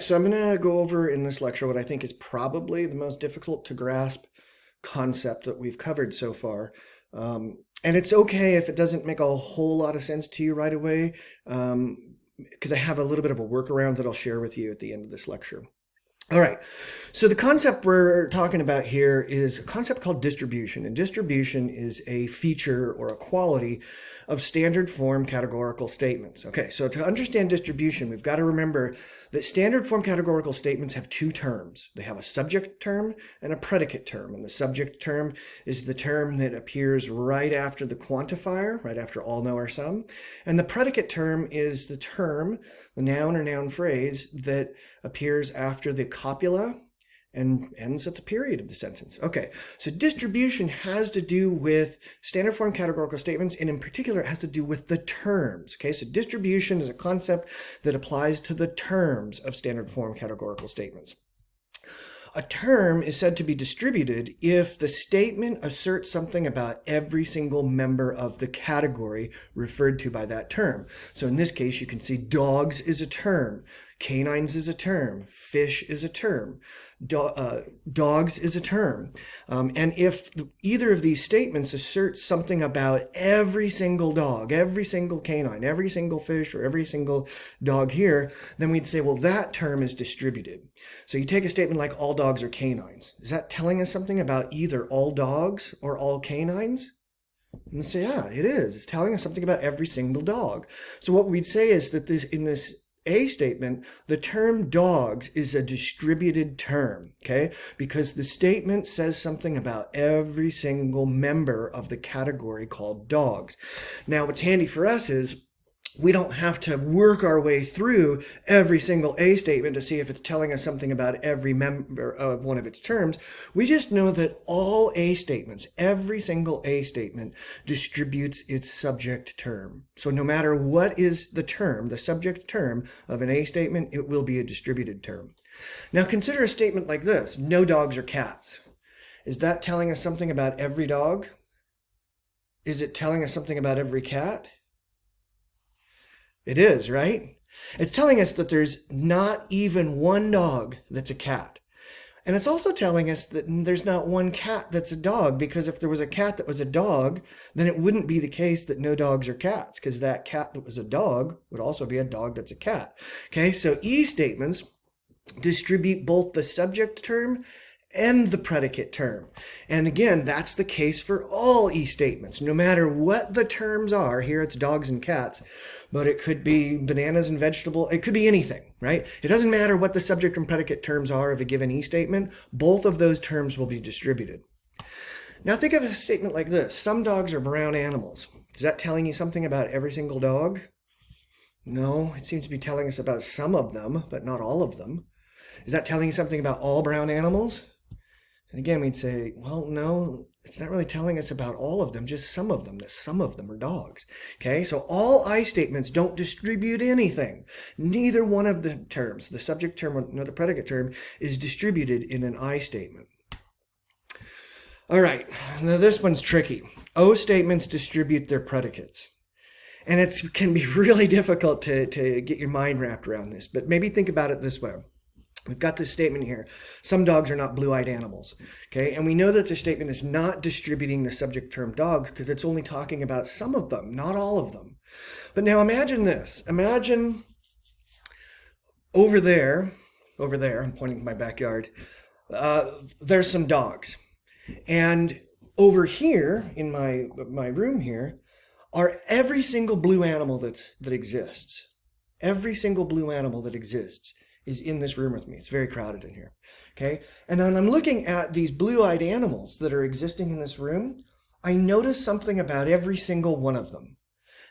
right, so I'm going to go over in this lecture what I think is probably the most difficult to grasp concept that we've covered so far. And it's okay if it doesn't make a whole lot of sense to you right away, because I have a little bit of a workaround that I'll share with you at the end of this lecture. All right, so the concept we're talking about here is a concept called distribution. And distribution is a feature or a quality of standard form categorical statements. Okay, so to understand distribution, we've got to remember that standard form categorical statements have two terms. They have a subject term and a predicate term. And the subject term is the term that appears right after the quantifier, right after all, no, or some. And the predicate term is the term, the noun or noun phrase, that appears after the copula and ends at the period of the sentence. Okay, so distribution has to do with standard form categorical statements, and in particular, it has to do with the terms. Okay, so distribution is a concept that applies to the terms of standard form categorical statements. A term is said to be distributed if the statement asserts something about every single member of the category referred to by that term. So in this case, you can see dogs is a term, canines is a term, fish is a term, dogs is a term. And if either of these statements asserts something about every single dog, every single canine, every single fish, or every single dog here, then we'd say, well, that term is distributed. So you take a statement like all dogs are canines. Is that telling us something about either all dogs or all canines? And we say, yeah, it is. It's telling us something about every single dog. So what we'd say is that in this A statement, the term dogs is a distributed term, okay? Because the statement says something about every single member of the category called dogs. Now, what's handy for us is we don't have to work our way through every single A statement to see if it's telling us something about every member of one of its terms. We just know that all A statements, every single A statement, distributes its subject term. So no matter what is the term, the subject term of an A statement, it will be a distributed term. Now consider a statement like this: no dogs or cats. Is that telling us something about every dog? Is it telling us something about every cat? It is, right? It's telling us that there's not even one dog that's a cat. And it's also telling us that there's not one cat that's a dog, because if there was a cat that was a dog, then it wouldn't be the case that no dogs are cats, because that cat that was a dog would also be a dog that's a cat. Okay, so E statements distribute both the subject term and the predicate term. And again, that's the case for all E statements. No matter what the terms are, here it's dogs and cats, but it could be bananas and vegetable. It could be anything, right? It doesn't matter what the subject and predicate terms are of a given E statement. Both of those terms will be distributed. Now think of a statement like this: some dogs are brown animals. Is that telling you something about every single dog? No, it seems to be telling us about some of them, but not all of them. Is that telling you something about all brown animals? And again, we'd say, well, no, it's not really telling us about all of them, just some of them, that some of them are dogs. Okay, so all I statements don't distribute anything. Neither one of the terms, the subject term nor the predicate term, is distributed in an I statement. All right, now this one's tricky. O statements distribute their predicates. And it can be really difficult to get your mind wrapped around this, but maybe think about it this way. We've got this statement here: some dogs are not blue-eyed animals. Okay, and we know that the statement is not distributing the subject term dogs because it's only talking about some of them, not all of them. But now imagine this. Imagine over there, I'm pointing to my backyard, there's some dogs. And over here in my room here are every single blue animal that exists. Every single blue animal that exists is in this room with me. It's very crowded in here. Okay, and when I'm looking at these blue-eyed animals that are existing in this room, I notice something about every single one of them.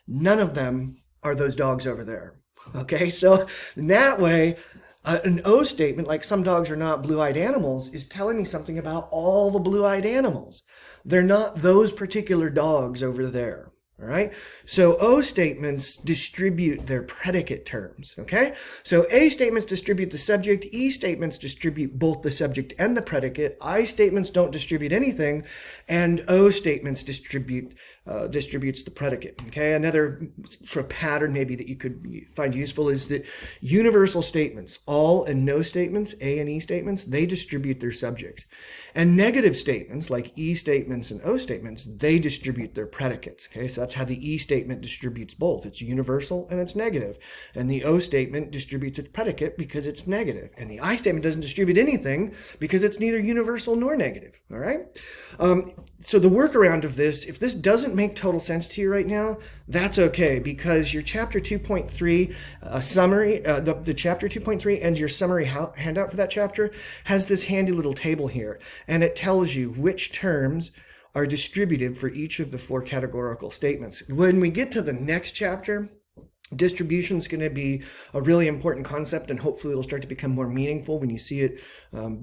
None of them are those dogs over there. Okay, so in that way, an O statement, like some dogs are not blue-eyed animals, is telling me something about all the blue-eyed animals. They're not those particular dogs over there. All right. So O statements distribute their predicate terms. Okay. So A statements distribute the subject. E statements distribute both the subject and the predicate. I statements don't distribute anything, and O statements distributes the predicate. Okay. Another sort of pattern maybe that you could find useful is that universal statements, all and no statements, A and E statements, they distribute their subjects. And negative statements like E statements and O statements, they distribute their predicates. Okay, so that's how the E statement distributes both. It's universal and it's negative. And the O statement distributes its predicate because it's negative. And the I statement doesn't distribute anything because it's neither universal nor negative. All right. So the workaround of this, if this doesn't make total sense to you right now, that's okay, because your chapter 2.3 summary, the chapter 2.3 and your summary handout for that chapter has this handy little table here, and it tells you which terms are distributed for each of the 4 categorical statements. When we get to the next chapter, distribution is going to be a really important concept, and hopefully it'll start to become more meaningful when you see it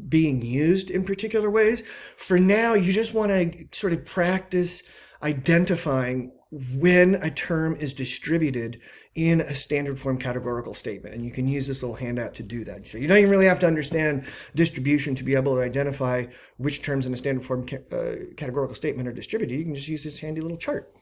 being used in particular ways. For now, you just want to sort of practice identifying when a term is distributed in a standard form categorical statement. And you can use this little handout to do that. So you don't even really have to understand distribution to be able to identify which terms in a standard form categorical statement are distributed. You can just use this handy little chart.